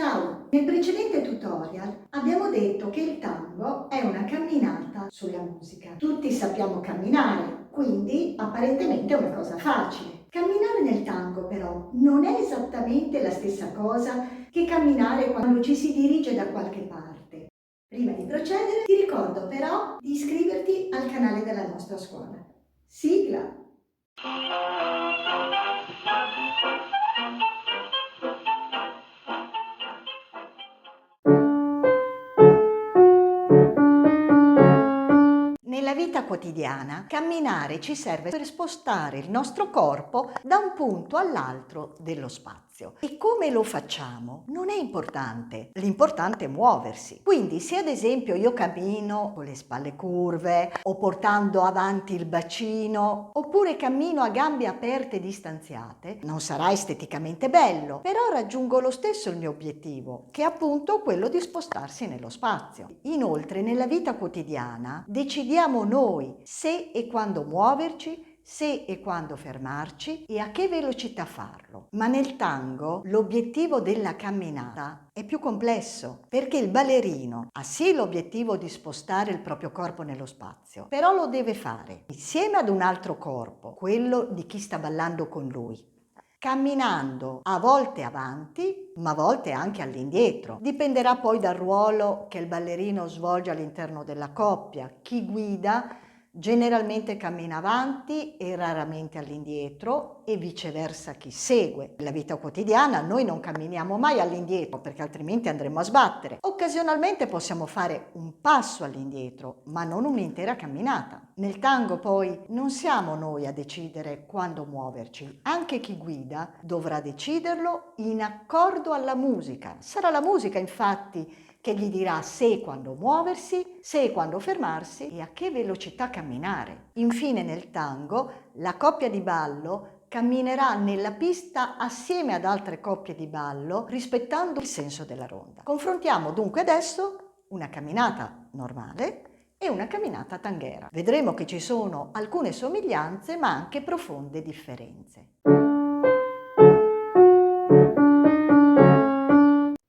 Ciao! Nel precedente tutorial abbiamo detto che il tango è una camminata sulla musica. Tutti sappiamo camminare, quindi apparentemente è una cosa facile. Camminare nel tango però non è esattamente la stessa cosa che camminare quando ci si dirige da qualche parte. Prima di procedere ti ricordo però di iscriverti al canale della nostra scuola. Sigla! Nella vita quotidiana, camminare ci serve per spostare il nostro corpo da un punto all'altro dello spazio. E come lo facciamo? Non è importante, l'importante è muoversi. Quindi se ad esempio io cammino con le spalle curve o portando avanti il bacino oppure cammino a gambe aperte e distanziate, non sarà esteticamente bello, però raggiungo lo stesso il mio obiettivo, che è appunto quello di spostarsi nello spazio. Inoltre nella vita quotidiana decidiamo noi se e quando muoverci, se e quando fermarci e a che velocità farlo. Ma nel tango l'obiettivo della camminata è più complesso, perché il ballerino ha sì l'obiettivo di spostare il proprio corpo nello spazio, però lo deve fare insieme ad un altro corpo, quello di chi sta ballando con lui, camminando a volte avanti, ma a volte anche all'indietro. Dipenderà poi dal ruolo che il ballerino svolge all'interno della coppia. Chi guida generalmente cammina avanti e raramente all'indietro e viceversa chi segue. Nella vita quotidiana noi non camminiamo mai all'indietro perché altrimenti andremo a sbattere. Occasionalmente possiamo fare un passo all'indietro, ma non un'intera camminata. Nel tango poi non siamo noi a decidere quando muoverci, anche chi guida dovrà deciderlo in accordo alla musica. Sarà la musica infatti che gli dirà se e quando muoversi, se e quando fermarsi e a che velocità camminare. Infine nel tango la coppia di ballo camminerà nella pista assieme ad altre coppie di ballo rispettando il senso della ronda. Confrontiamo dunque adesso una camminata normale e una camminata tanghera. Vedremo che ci sono alcune somiglianze ma anche profonde differenze.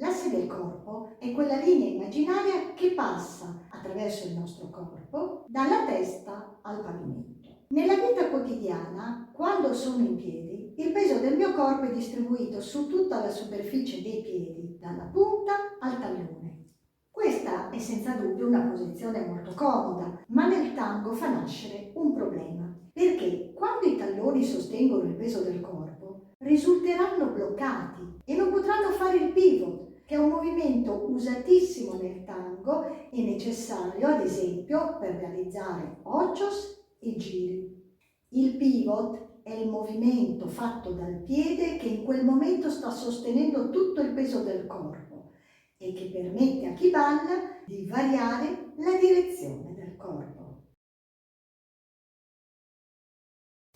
L'asse del corpo è quella linea immaginaria che passa attraverso il nostro corpo dalla testa al pavimento. Nella vita quotidiana, quando sono in piedi, il peso del mio corpo è distribuito su tutta la superficie dei piedi, dalla punta al tallone. Questa è senza dubbio una posizione molto comoda, ma nel tango fa nascere un problema, perché quando i talloni sostengono il peso del corpo, risulteranno bloccati e non potranno fare il pivot, che è un movimento usatissimo nel tango e necessario, ad esempio, per realizzare ochos e giri. Il pivot è il movimento fatto dal piede che in quel momento sta sostenendo tutto il peso del corpo e che permette a chi balla di variare la direzione del corpo.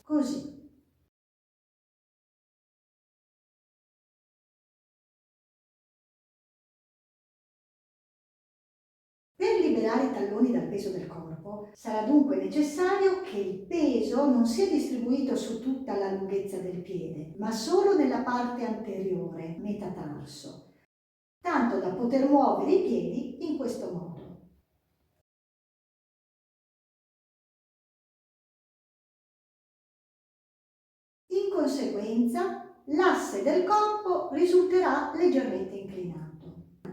Così. Per liberare i talloni dal peso del corpo sarà dunque necessario che il peso non sia distribuito su tutta la lunghezza del piede, ma solo nella parte anteriore, metatarso, tanto da poter muovere i piedi in questo modo. In conseguenza, l'asse del corpo risulterà leggermente inclinato.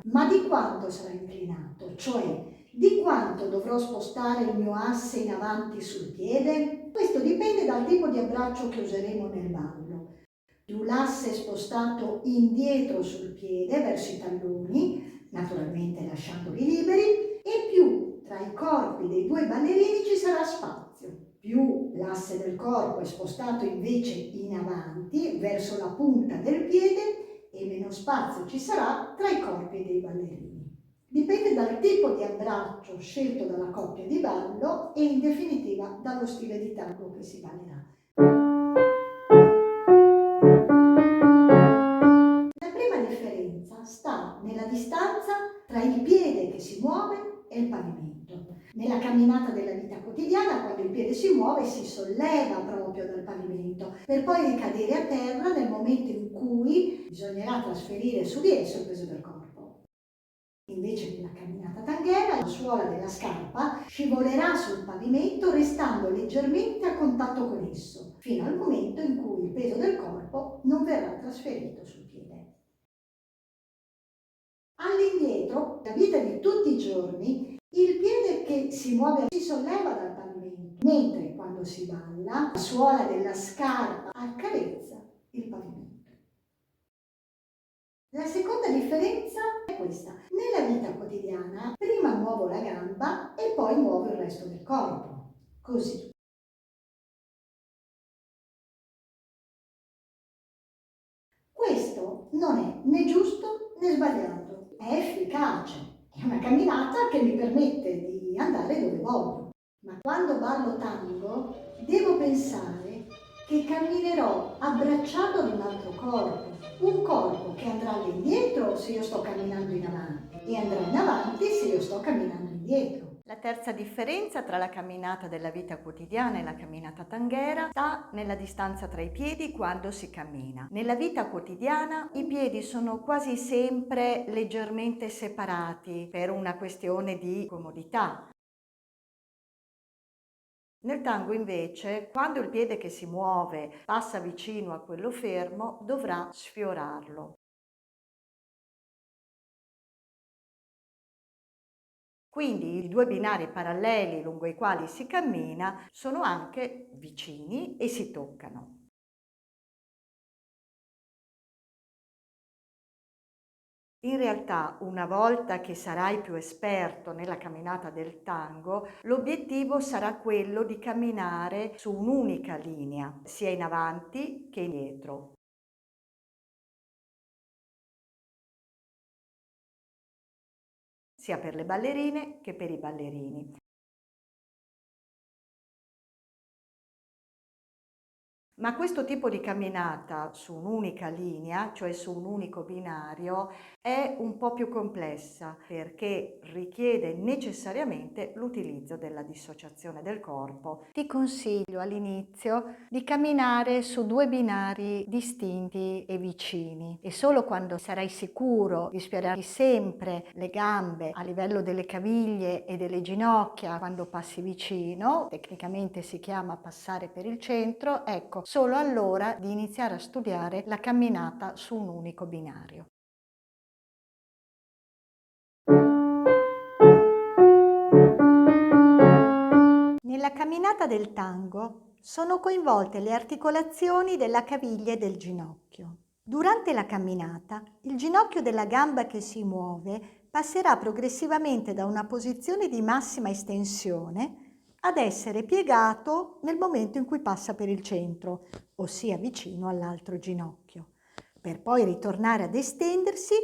Ma di quanto sarà inclinato? Cioè, di quanto dovrò spostare il mio asse in avanti sul piede? Questo dipende dal tipo di abbraccio che useremo nel ballo. Più l'asse è spostato indietro sul piede, verso i talloni, naturalmente lasciandoli liberi, e più tra i corpi dei due ballerini ci sarà spazio. Più l'asse del corpo è spostato invece in avanti, verso la punta del piede, e meno spazio ci sarà tra i corpi dei ballerini. Dipende dal tipo di abbraccio scelto dalla coppia di ballo e in definitiva dallo stile di tango che si ballerà. La prima differenza sta nella distanza tra il piede che si muove e il pavimento. Nella camminata della vita quotidiana, quando il piede si muove, si solleva proprio dal pavimento, per poi ricadere a terra nel momento in cui bisognerà trasferire su di esso il peso del corpo. Invece nella camminata tangera, la suola della scarpa scivolerà sul pavimento restando leggermente a contatto con esso, fino al momento in cui il peso del corpo non verrà trasferito sul piede. All'indietro, la vita di tutti i giorni, il piede che si muove si solleva dal pavimento, mentre quando si balla, la suola della scarpa accarezza il pavimento. La seconda differenza è questa. Nella vita quotidiana, prima muovo la gamba e poi muovo il resto del corpo. Così. Questo non è né giusto né sbagliato, è efficace. È una camminata che mi permette di andare dove voglio. Ma quando ballo tango, devo pensare che camminerò abbracciato ad un altro corpo, un corpo che andrà all'indietro se io sto camminando in avanti e andrà in avanti se io sto camminando indietro. La terza differenza tra la camminata della vita quotidiana e la camminata tanghera sta nella distanza tra i piedi quando si cammina. Nella vita quotidiana i piedi sono quasi sempre leggermente separati per una questione di comodità. Nel tango invece, quando il piede che si muove passa vicino a quello fermo, dovrà sfiorarlo. Quindi i due binari paralleli lungo i quali si cammina sono anche vicini e si toccano. In realtà, una volta che sarai più esperto nella camminata del tango, l'obiettivo sarà quello di camminare su un'unica linea, sia in avanti che indietro. Sia per le ballerine che per i ballerini. Ma questo tipo di camminata su un'unica linea, cioè su un unico binario, è un po' più complessa perché richiede necessariamente l'utilizzo della dissociazione del corpo. Ti consiglio all'inizio di camminare su due binari distinti e vicini e solo quando sarai sicuro di sfiorare sempre le gambe a livello delle caviglie e delle ginocchia quando passi vicino, tecnicamente si chiama passare per il centro, ecco, solo allora di iniziare a studiare la camminata su un unico binario. Nella camminata del tango sono coinvolte le articolazioni della caviglia e del ginocchio. Durante la camminata, il ginocchio della gamba che si muove passerà progressivamente da una posizione di massima estensione ad essere piegato nel momento in cui passa per il centro, ossia vicino all'altro ginocchio, per poi ritornare ad estendersi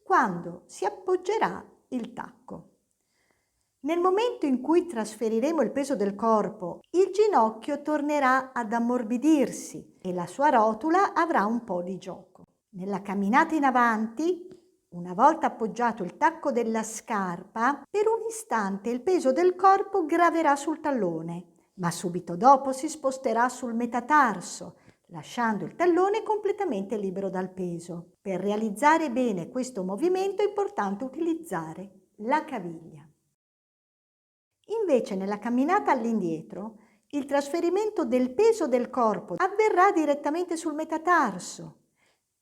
quando si appoggerà il tacco. Nel momento in cui trasferiremo il peso del corpo, il ginocchio tornerà ad ammorbidirsi e la sua rotula avrà un po' di gioco. Nella camminata in avanti, una volta appoggiato il tacco della scarpa, per un istante il peso del corpo graverà sul tallone, ma subito dopo si sposterà sul metatarso, lasciando il tallone completamente libero dal peso. Per realizzare bene questo movimento è importante utilizzare la caviglia. Invece nella camminata all'indietro il trasferimento del peso del corpo avverrà direttamente sul metatarso,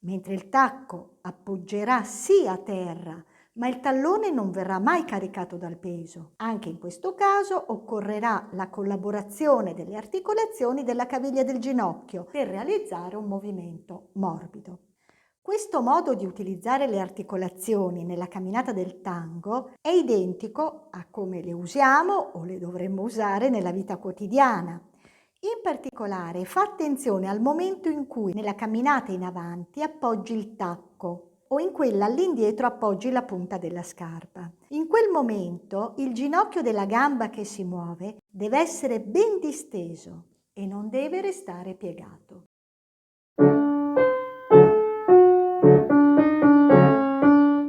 mentre il tacco appoggerà sì a terra, ma il tallone non verrà mai caricato dal peso. Anche in questo caso occorrerà la collaborazione delle articolazioni della caviglia del ginocchio per realizzare un movimento morbido. Questo modo di utilizzare le articolazioni nella camminata del tango è identico a come le usiamo o le dovremmo usare nella vita quotidiana. In particolare, fa attenzione al momento in cui nella camminata in avanti appoggi il tacco o in quella all'indietro appoggi la punta della scarpa. In quel momento il ginocchio della gamba che si muove deve essere ben disteso e non deve restare piegato.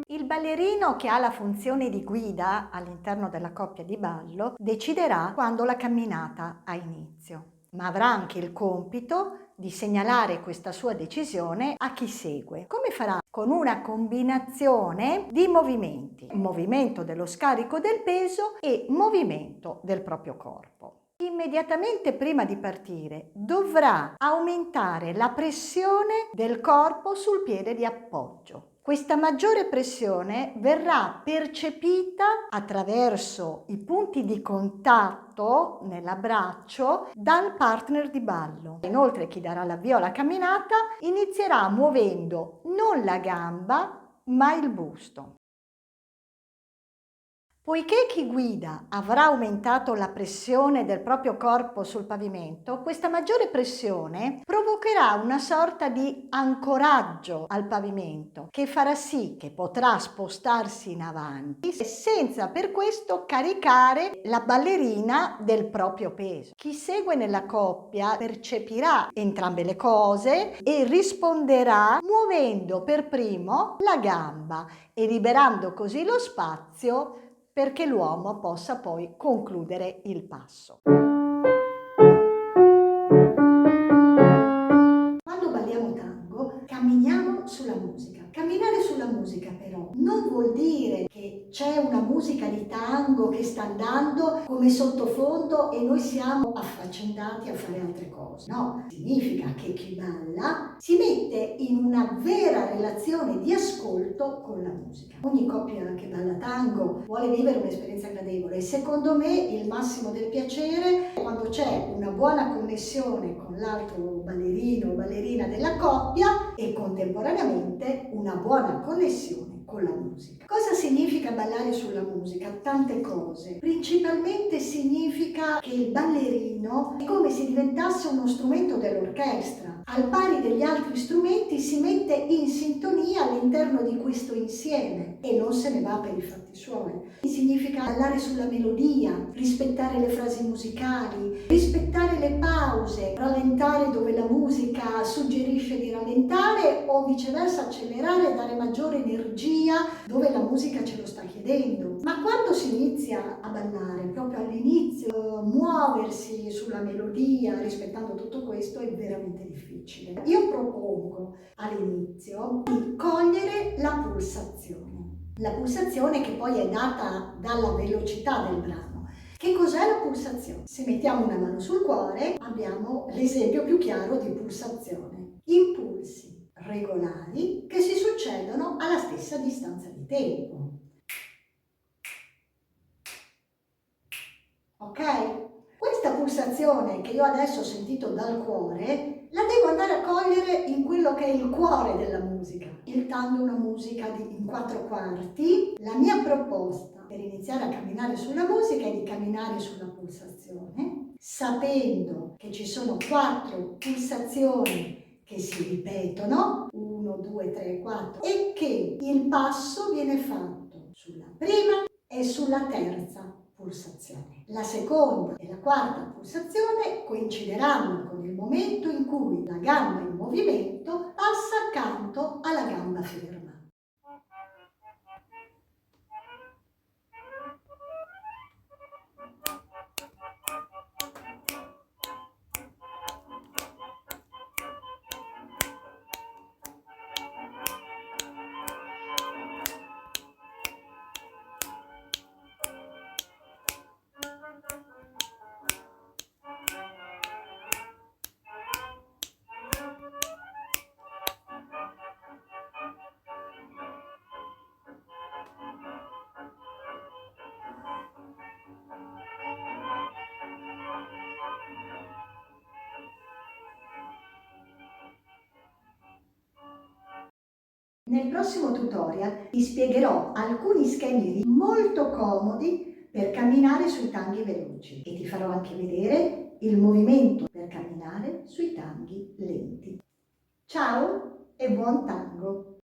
Il ballerino che ha la funzione di guida all'interno della coppia di ballo deciderà quando la camminata ha inizio, ma avrà anche il compito di segnalare questa sua decisione a chi segue. Come farà? Con una combinazione di movimenti, movimento dello scarico del peso e movimento del proprio corpo. Immediatamente prima di partire dovrà aumentare la pressione del corpo sul piede di appoggio. Questa maggiore pressione verrà percepita attraverso i punti di contatto nell'abbraccio dal partner di ballo. Inoltre chi darà l'avvio alla camminata inizierà muovendo non la gamba ma il busto. Poiché chi guida avrà aumentato la pressione del proprio corpo sul pavimento, questa maggiore pressione provocherà una sorta di ancoraggio al pavimento che farà sì che potrà spostarsi in avanti senza per questo caricare la ballerina del proprio peso. Chi segue nella coppia percepirà entrambe le cose e risponderà muovendo per primo la gamba e liberando così lo spazio perché l'uomo possa poi concludere il passo. Quando balliamo tango, camminiamo sulla musica. Camminare sulla musica però non vuol dire che c'è una musica di tango che sta andando come sottofondo e noi siamo affaccendati a fare altre cose. No, significa che chi balla si mette in una vera relazione di ascolto con la musica. Ogni coppia che balla tango vuole vivere un'esperienza gradevole e secondo me il massimo del piacere è quando c'è una buona connessione con l'altro ballerino o ballerina della coppia e contemporaneamente una buona connessione con la musica. Cosa significa ballare sulla musica? Tante cose. Principalmente significa che il ballerino è come se diventasse uno strumento dell'orchestra. Al pari degli altri strumenti si mette in sintonia all'interno di questo insieme e non se ne va per i fatti suoi. Significa ballare sulla melodia, rispettare le frasi musicali, rispettare le pause, rallentare dove la musica suggerisce di rallentare o viceversa accelerare e dare maggiore energia dove la musica ce lo sta chiedendo. Ma quando si inizia a ballare, proprio all'inizio, muoversi sulla melodia, rispettando tutto questo è veramente difficile. Io propongo all'inizio di cogliere la pulsazione. La pulsazione che poi è data dalla velocità del brano. Che cos'è la pulsazione? Se mettiamo una mano sul cuore abbiamo l'esempio più chiaro di pulsazione. Impulsi regolari che si succedono alla stessa distanza di tempo. Ok? Questa pulsazione che io adesso ho sentito dal cuore la devo andare a cogliere in quello che è il cuore della musica. Il tango è una musica in 4/4. La mia proposta per iniziare a camminare sulla musica è di camminare sulla pulsazione, sapendo che ci sono 4 pulsazioni che si ripetono, 1, 2, 3, 4, e che il passo viene fatto sulla prima e sulla terza pulsazione. La seconda e la quarta pulsazione coincideranno con il momento in cui la gamba in movimento passa accanto alla gamba ferma. Nel prossimo tutorial ti spiegherò alcuni schemi molto comodi per camminare sui tanghi veloci e ti farò anche vedere il movimento per camminare sui tanghi lenti. Ciao e buon tango!